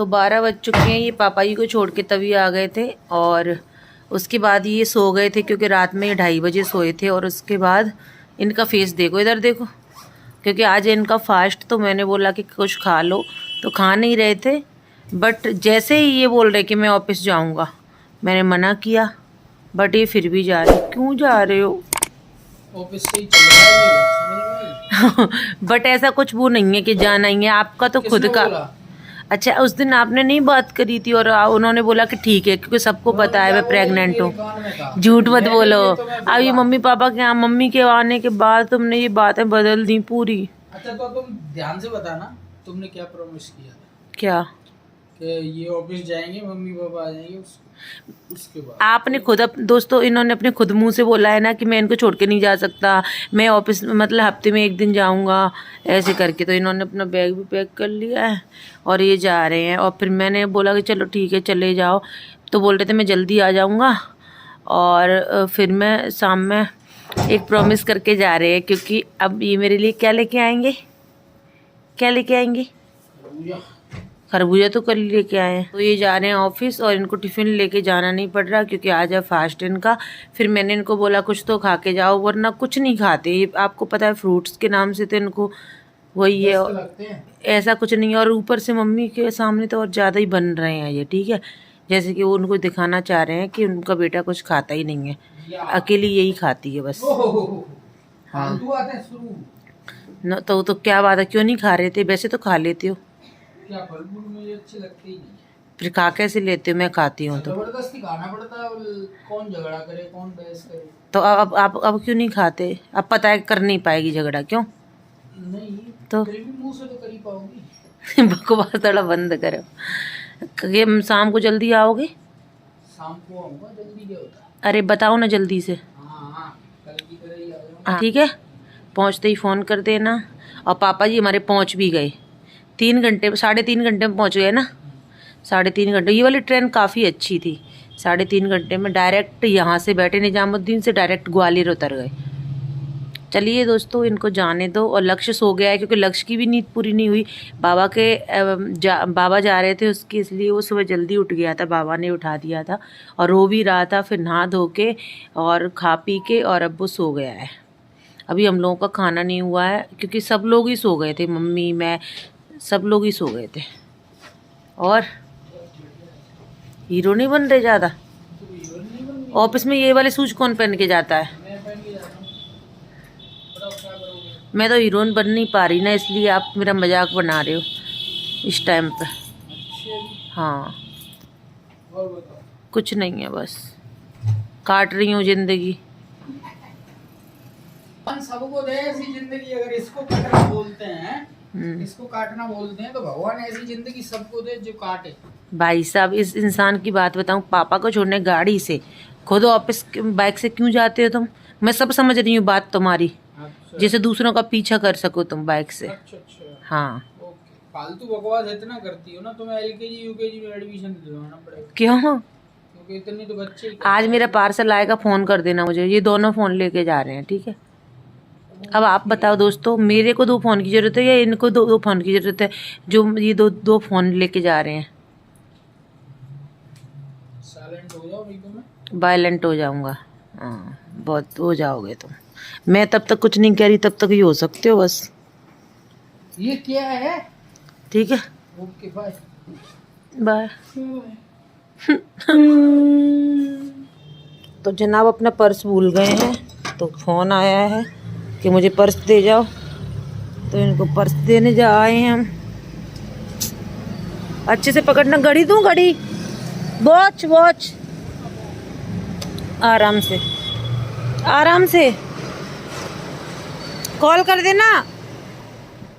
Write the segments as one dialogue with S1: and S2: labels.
S1: तो 12 बज चुके हैं। ये पापा जी को छोड़ के तभी आ गए थे और उसके बाद ये सो गए थे क्योंकि रात में 2:30 बजे सोए थे। और उसके बाद इनका फेस देखो, इधर देखो, क्योंकि आज इनका फास्ट। तो मैंने बोला कि कुछ खा लो, तो खा नहीं रहे थे। बट जैसे ही ये बोल रहे कि मैं ऑफिस जाऊंगा, मैंने मना किया, बट ये फिर भी जा रहे। क्यों जा रहे हो?
S2: ऑफिस से ही चल रहा है।
S1: बट ऐसा कुछ वो नहीं है कि जाना ही है, आपका तो खुद का। अच्छा, उस दिन आपने नहीं बात करी थी और उन्होंने बोला कि ठीक है, क्योंकि सबको पता है मैं प्रेग्नेंट हूँ। झूठ मत बोलो। अब ये मम्मी पापा के यहाँ, मम्मी के आने के बाद तुमने ये बातें बदल दी पूरी।
S2: अच्छा तो तुम ध्यान से बताना, तुमने क्या प्रॉमिस किया था?
S1: क्या?
S2: कि ये ऑफिस जाएंगे, मम्मी पापा आ जाएंगे, उसके बाद
S1: आपने खुद दोस्तों, इन्होंने अपने खुद मुंह से बोला है ना कि मैं इनको छोड़ के नहीं जा सकता, मैं ऑफिस मतलब हफ्ते में 1 दिन जाऊंगा ऐसे करके। तो इन्होंने अपना बैग भी पैक कर लिया है और ये जा रहे हैं। और फिर मैंने बोला कि चलो ठीक है चले जाओ, तो बोल रहे थे मैं जल्दी आ जाऊंगा। और फिर मैं शाम में एक प्रॉमिस करके जा रहे हैं, क्योंकि अब ये मेरे लिए क्या लेके आएंगे, क्या लेके आएंगे? खरबूजा तो कल लेके आए हैं। तो ये जा रहे हैं ऑफिस और इनको टिफ़िन लेके जाना नहीं पड़ रहा क्योंकि आज है फास्ट इनका। फिर मैंने इनको बोला कुछ तो खा के जाओ, वरना कुछ नहीं खाते। ये आपको पता है फ्रूट्स के नाम से तो इनको वही है, ऐसा कुछ नहीं है। और ऊपर से मम्मी के सामने तो और ज़्यादा ही बन रहे हैं ये, ठीक है, जैसे कि वो उनको दिखाना चाह रहे हैं कि उनका बेटा कुछ खाता ही नहीं है, अकेली यही खाती है बस। हाँ न, तो क्या बात है, क्यों नहीं खा रहे थे? वैसे तो खा लेते हो।
S2: क्या फल फूल मुझे अच्छे लगते ही नहीं।
S1: फिर खा कैसे लेते हो? मैं खाती हूँ तो
S2: जबरदस्ती खाना पड़ता है, कौन झगड़ा करे, कौन बहस करे।
S1: तो अब क्यों नहीं खाते? अब पता है कर नहीं पाएगी झगड़ा, क्यों
S2: नहीं?
S1: तो
S2: फिर भी मुंह से तो कर ही पाओगी।
S1: बकवास थोड़ा बंद करो। ये शाम को जल्दी आओगे?
S2: शाम को आऊंगा, जल्दी क्या होता है?
S1: अरे बताओ ना जल्दी से।
S2: हाँ, कल की तरह ही आ जाऊंगा।
S1: ठीक है, पहुँचते ही फ़ोन कर देना। और पापा जी हमारे पहुँच भी गए, 3 घंटे 3.5 घंटे में पहुँच गए ना। 3.5 घंटे। ये वाली ट्रेन काफ़ी अच्छी थी। 3.5 घंटे में डायरेक्ट यहाँ से बैठे निजामुद्दीन से डायरेक्ट ग्वालियर उतर गए। चलिए दोस्तों, इनको जाने दो। और लक्ष्य सो गया है क्योंकि लक्ष्य की भी नींद पूरी नहीं हुई। बाबा जा रहे थे उसकी, इसलिए वो सुबह जल्दी उठ गया था, बाबा ने उठा दिया था और रो भी रहा था। फिर नहा धो के और खा पी के और अब वो सो गया है। अभी हम लोगों का खाना नहीं हुआ है क्योंकि सब लोग ही सो गए थे, मम्मी मैं सब लोग ही सो गए थे। और हीरो नहीं बन रहे ज़्यादा। ऑफिस में ये वाले शूज कौन पहन के जाता है? मैं तो हीरोइन बन नहीं पा रही ना, इसलिए आप मेरा मजाक बना रहे हो इस टाइम पे। हाँ, कुछ नहीं है, बस काट रही हूँ जिंदगी।
S2: सबको दे ऐसी जिंदगी, अगर इसको काटना बोलते हैं, इसको काटना बोलते हैं, तो भगवान ऐसी जिंदगी सबको दे जो काटे। भाई
S1: साहब, इस इंसान की बात बताऊं, पापा को छोड़ने गाड़ी से, खुद ऑफिस बाइक से क्यों जाते हो तुम? मैं सब समझ रही हूँ बात तुम्हारी। अच्छा। जैसे दूसरों का पीछा कर सको तुम बाइक से। अच्छा। हाँ,
S2: फालतू बकवास इतना करती हो ना, तुम्हें LKG UKG में एडमिशन दिलवाना पड़ेगा।
S1: क्यों?
S2: क्योंकि इतने तो बच्चे।
S1: आज मेरा पार्सल आएगा, फोन कर देना मुझे। ये दोनों फोन लेके जा रहे हैं, ठीक है। अब आप बताओ दोस्तों, मेरे को 2 फ़ोन की ज़रूरत है या इनको 2 फ़ोन की ज़रूरत है, जो ये दो फ़ोन लेके जा रहे हैं?
S2: साइलेंट हो जाओ, नहीं तो मैं
S1: वायलेंट हो जाऊंगा। हाँ, बहुत हो जाओगे तुम। मैं तब तक कुछ नहीं कह रही, तब तक ही हो सकते हो बस।
S2: ये क्या है?
S1: ठीक है,
S2: ओके बाय
S1: बाय। तो जनाब अपना पर्स भूल गए हैं, तो फ़ोन आया है कि मुझे पर्स दे जाओ, तो इनको पर्स देने जा आए हैं हम। अच्छे से पकड़ना, घड़ी दूँ? घड़ी, वॉच आराम से, आराम से कॉल कर देना।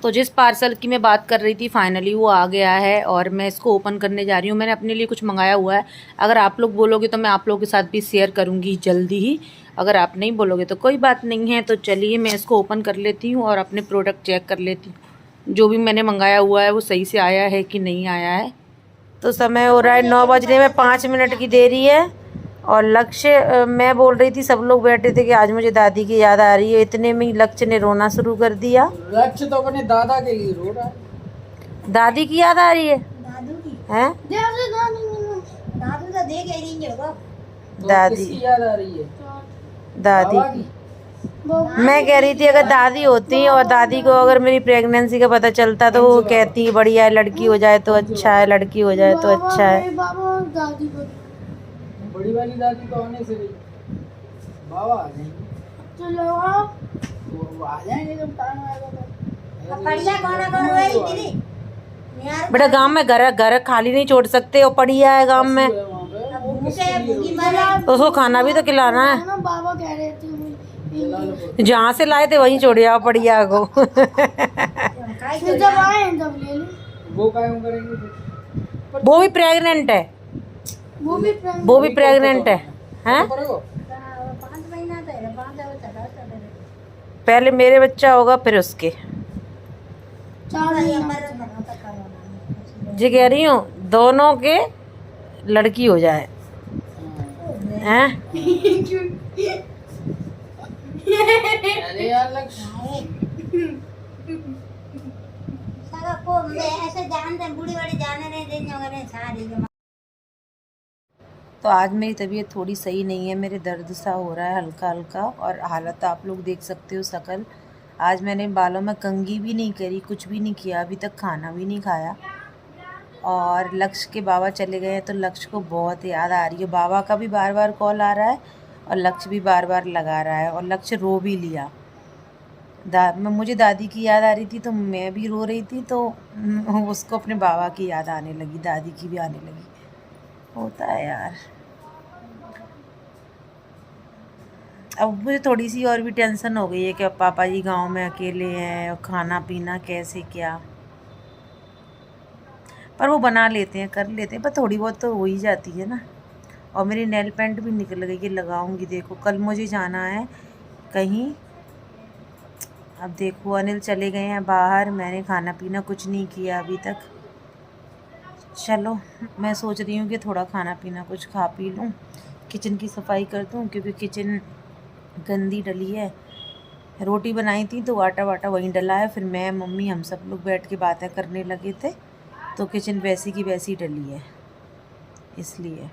S1: तो जिस पार्सल की मैं बात कर रही थी, फाइनली वो आ गया है और मैं इसको ओपन करने जा रही हूँ। मैंने अपने लिए कुछ मंगाया हुआ है, अगर आप लोग बोलोगे तो मैं आप लोगों के साथ भी शेयर करूँगी जल्दी ही। अगर आप नहीं बोलोगे तो कोई बात नहीं है। तो चलिए मैं इसको ओपन कर लेती हूँ और अपने प्रोडक्ट चेक कर लेती हूँ, जो भी मैंने मंगाया हुआ है वो सही से आया है कि नहीं आया है। तो समय हो रहा है 9 बजने में 5 मिनट की देरी है। और लक्ष्य, मैं बोल रही थी, सब लोग बैठे थे कि आज मुझे दादी की याद आ रही है, इतने में लक्ष्य ने रोना शुरू कर दिया।
S2: लक्ष्य तो अपने दादा के लिए रो रहा है।
S1: दादी की याद आ रही है? हैं?
S2: तो
S1: दादी
S2: किसकी याद आ रही है?
S1: दादी
S2: बाबा की?
S1: मैं कह रही थी अगर दादी होती और दादी को अगर मेरी प्रेगनेंसी का पता चलता तो वो कहती बढ़िया है, लड़की हो जाए तो अच्छा है, लड़की हो जाए तो अच्छा है।
S2: बड़ी वाली दादी तो होने से रही, बाबा आ जाएंगे तो वो आ जाएंगे जब टाइम आएगा तो।
S1: बेटा गांव में घर खाली नहीं छोड़ सकते, वो पड़िया है गांव में तो उसको खाना भी तो खिलाना है।
S3: बाबा कह रहे थे
S1: जहाँ से लाए थे वहीं छोड़े आओ पड़िया को।
S3: जब आए तब ले लो।
S2: वो कायम करेंगे फिर?
S1: वो भी प्रेग्नेंट है, वो भी प्रेग्नेंट है हैं? पहले मेरे बच्चा होगा फिर उसके। जी कह रही हूँ दोनों के लड़की हो जाए हैं?
S2: अरे यार लक्ष्य
S4: ऐसे जानते बूढ़ी बड़ी जाने नहीं देंगे सारी।
S1: तो आज मेरी तबीयत थोड़ी सही नहीं है, मेरे दर्द सा हो रहा है हल्का हल्का, और हालत आप लोग देख सकते हो शकल। आज मैंने बालों में कंघी भी नहीं करी, कुछ भी नहीं किया, अभी तक खाना भी नहीं खाया। और लक्ष्य के बाबा चले गए हैं तो लक्ष्य को बहुत याद आ रही है। बाबा का भी बार बार कॉल आ रहा है और लक्ष्य भी बार बार लगा रहा है, और लक्ष्य रो भी लिया। मुझे दादी की याद आ रही थी तो मैं भी रो रही थी, तो उसको अपने बाबा की याद आने लगी, दादी की भी आने लगी। होता है यार। अब मुझे थोड़ी सी और भी टेंशन हो गई है कि अब पापा जी गांव में अकेले हैं और खाना पीना कैसे क्या, पर वो बना लेते हैं, कर लेते हैं, पर थोड़ी बहुत तो हो ही जाती है ना। और मेरी नेल पेंट भी निकल गई, ये लगाऊंगी। देखो कल मुझे जाना है कहीं, अब देखो अनिल चले गए हैं बाहर, मैंने खाना पीना कुछ नहीं किया अभी तक। चलो मैं सोच रही हूँ कि थोड़ा खाना पीना कुछ खा पी लूँ, किचन की सफाई कर दूँ क्योंकि किचन गंदी डली है। रोटी बनाई थी तो आटा वाटा वहीं डला है, फिर मैं मम्मी हम सब लोग बैठ के बातें करने लगे थे तो किचन वैसी की वैसी डली है, इसलिए।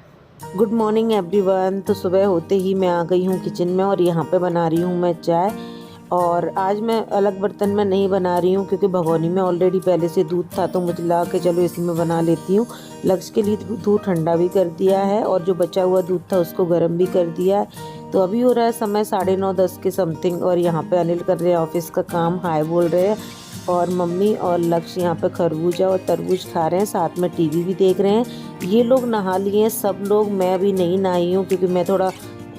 S1: Good morning everyone. तो सुबह होते ही मैं आ गई हूँ किचन में और यहाँ पे बना रही हूँ मैं चाय। और आज मैं अलग बर्तन में नहीं बना रही हूँ क्योंकि भगोनी में ऑलरेडी पहले से दूध था, तो मुझे लगा कि चलो इसी में बना लेती हूँ। लक्ष्य के लिए दूध ठंडा भी कर दिया है और जो बचा हुआ दूध था उसको गर्म भी कर दिया है। तो अभी हो रहा है समय 9:30-10 के समथिंग, और यहाँ पे अनिल कर रहे हैं ऑफिस का काम, हाय बोल रहे हैं। और मम्मी और लक्ष्य यहाँ पे खरबूजा और तरबूज खा रहे हैं, साथ में टीवी भी देख रहे हैं। ये लोग नहा लिए हैं सब लोग, मैं अभी नहीं नहाई हूँ क्योंकि मैं थोड़ा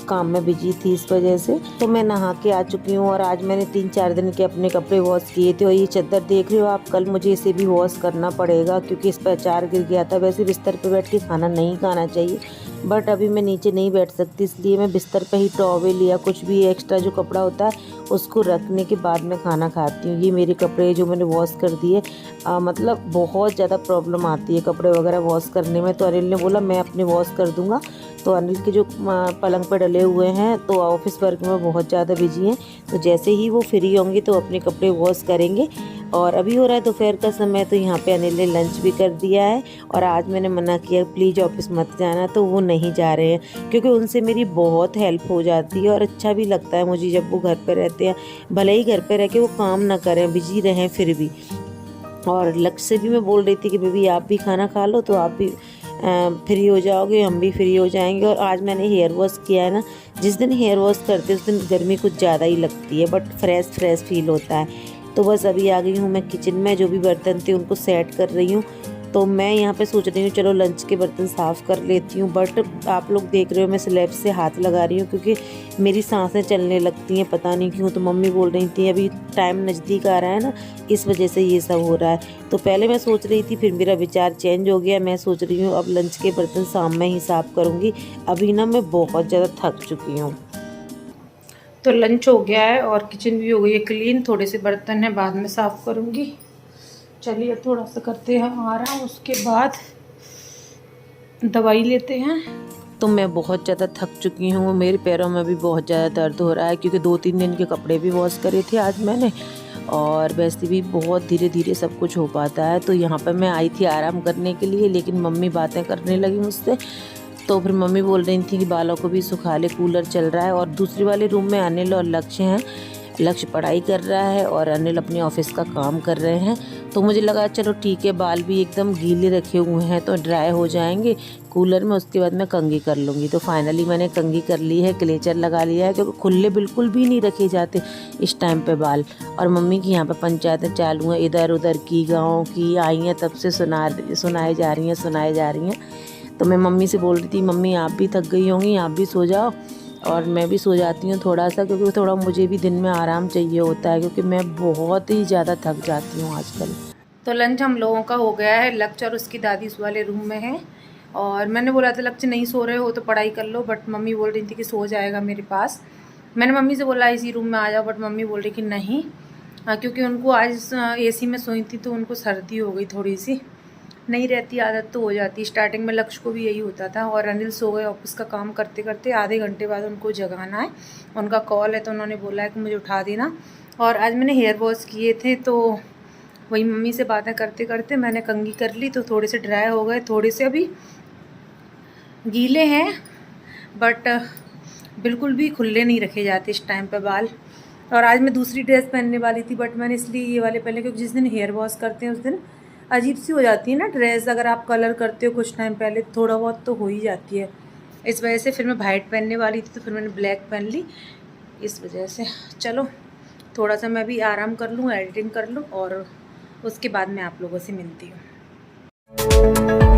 S1: काम में बिजी थी इस वजह से। तो मैं नहा के आ चुकी हूँ और आज मैंने 3-4 दिन के अपने कपड़े वॉश किए थे। और ये चादर देख रहे हो आप, कल मुझे इसे भी वॉश करना पड़ेगा क्योंकि इस पर अचार गिर गया था। वैसे बिस्तर पे बैठ के खाना नहीं खाना चाहिए, बट अभी मैं नीचे नहीं बैठ सकती, इसलिए मैं बिस्तर पे ही टॉवेल या कुछ भी एक्स्ट्रा जो कपड़ा होता है उसको रखने के बाद मैं खाना खाती हूँ। ये मेरे कपड़े जो मैंने वॉश कर दिए, मतलब बहुत ज़्यादा प्रॉब्लम आती है कपड़े वगैरह वॉश करने में। तो अनिल ने बोला मैं अपने वॉश कर दूँगा। तो अनिल के जो पलंग पर डले हुए हैं तो ऑफिस वर्क में बहुत ज़्यादा बिजी हैं, तो जैसे ही वो फ्री होंगे तो अपने कपड़े वॉश करेंगे। और अभी हो रहा है दोपहर का समय, तो यहाँ पे अनिल ने लंच भी कर दिया है। और आज मैंने मना किया प्लीज़ ऑफिस मत जाना, तो वो नहीं जा रहे हैं क्योंकि उनसे मेरी बहुत हेल्प हो जाती है और अच्छा भी लगता है मुझे जब वो घर पे रहते हैं। भले ही घर पे रह के वो काम ना करें, बिजी रहें फिर भी। और लक्ष्य से भी मैं बोल रही थी कि बेबी आप भी खाना खा लो तो आप भी फ्री हो जाओगे, हम भी फ्री हो जाएंगे। और आज मैंने हेयर वॉश किया है ना, जिस दिन हेयर वॉश करते उस दिन गर्मी कुछ ज़्यादा ही लगती है, बट फ्रेश फील होता है। तो बस अभी आ गई हूँ मैं किचन में, जो भी बर्तन थे उनको सेट कर रही हूँ। तो मैं यहाँ पे सोच रही हूँ चलो लंच के बर्तन साफ़ कर लेती हूँ, बट आप लोग देख रहे हो मैं स्लैब से हाथ लगा रही हूँ क्योंकि मेरी सांसें चलने लगती हैं, पता नहीं क्यों। तो मम्मी बोल रही थी अभी टाइम नज़दीक आ रहा है ना, इस वजह से ये सब हो रहा है। तो पहले मैं सोच रही थी, फिर मेरा विचार चेंज हो गया। मैं सोच रही हूँ अब लंच के बर्तन शाम में ही साफ़ करूँगी। अभी ना मैं बहुत ज़्यादा थक चुकी हूँ। तो लंच हो गया है और किचन भी हो गई है क्लीन, थोड़े से बर्तन हैं बाद में साफ़ करूँगी। चलिए अब थोड़ा सा करते हैं आराम, उसके बाद दवाई लेते हैं तो मैं बहुत ज़्यादा थक चुकी हूँ, मेरे पैरों में भी बहुत ज़्यादा दर्द हो रहा है क्योंकि 2-3 दिन के कपड़े भी वॉश करे थे आज मैंने, और वैसे भी बहुत धीरे धीरे सब कुछ हो पाता है। तो यहाँ पर मैं आई थी आराम करने के लिए, लेकिन मम्मी बातें करने लगी मुझसे। तो फिर मम्मी बोल रही थी कि बालों को भी सुखा ले, कूलर चल रहा है। और दूसरे वाले रूम में अनिल और लक्ष्य हैं। लक्ष्य पढ़ाई कर रहा है और अनिल अपने ऑफिस का काम कर रहे हैं। तो मुझे लगा चलो ठीक है, बाल भी एकदम गीले रखे हुए हैं तो ड्राई हो जाएंगे कूलर में, उसके बाद मैं कंघी कर लूँगी। तो फाइनली मैंने कंघी कर ली है, क्लेचर लगा लिया है क्योंकि खुले बिल्कुल भी नहीं रखे जाते इस टाइम पे बाल। और मम्मी की यहाँ पे पंचायतें चालू हैं, इधर उधर की, गाँव की आई हैं, तब से सुनाई जा रही हैं। तो मैं मम्मी से बोल रही थी मम्मी आप भी थक गई होंगी, आप भी सो जाओ, और मैं भी सो जाती हूँ थोड़ा सा, क्योंकि थोड़ा मुझे भी दिन में आराम चाहिए होता है क्योंकि मैं बहुत ही ज़्यादा थक जाती हूँ आजकल। तो लंच हम लोगों का हो गया है। लक्ष्य और उसकी दादी इस वाले रूम में है, और मैंने बोला था लक्ष्य नहीं सो रहे हो तो पढ़ाई कर लो, बट मम्मी बोल रही थी कि सो जाएगा मेरे पास। मैंने मम्मी से बोला इसी रूम में आ जाओ, बट मम्मी बोल रही कि नहीं, क्योंकि उनको आज AC में सोई थी तो उनको सर्दी हो गई, थोड़ी सी नहीं रहती आदत तो हो जाती। स्टार्टिंग में लक्ष्य को भी यही होता था। और अनिल सो गए ऑफिस का काम करते करते, आधे घंटे बाद उनको जगाना है, उनका कॉल है तो उन्होंने बोला है कि मुझे उठा देना। और आज मैंने हेयर वॉश किए थे तो वही मम्मी से बातें करते करते मैंने कंघी कर ली, तो थोड़े से ड्राई हो गए, थोड़े से अभी गीले हैं, बट बिल्कुल भी खुले नहीं रखे जाते इस टाइम पे बाल। और आज मैं दूसरी ड्रेस पहनने वाली थी, बट मैंने इसलिए ये वाले पहले, क्योंकि जिस दिन हेयर वॉश करते हैं उस दिन अजीब सी हो जाती है ना ड्रेस, अगर आप कलर करते हो कुछ टाइम पहले थोड़ा बहुत तो हो ही जाती है। इस वजह से फिर मैं वाइट पहनने वाली थी तो फिर मैंने ब्लैक पहन ली, इस वजह से। चलो थोड़ा सा मैं भी आराम कर लूँ, एडिटिंग कर लूँ, और उसके बाद मैं आप लोगों से मिलती हूँ।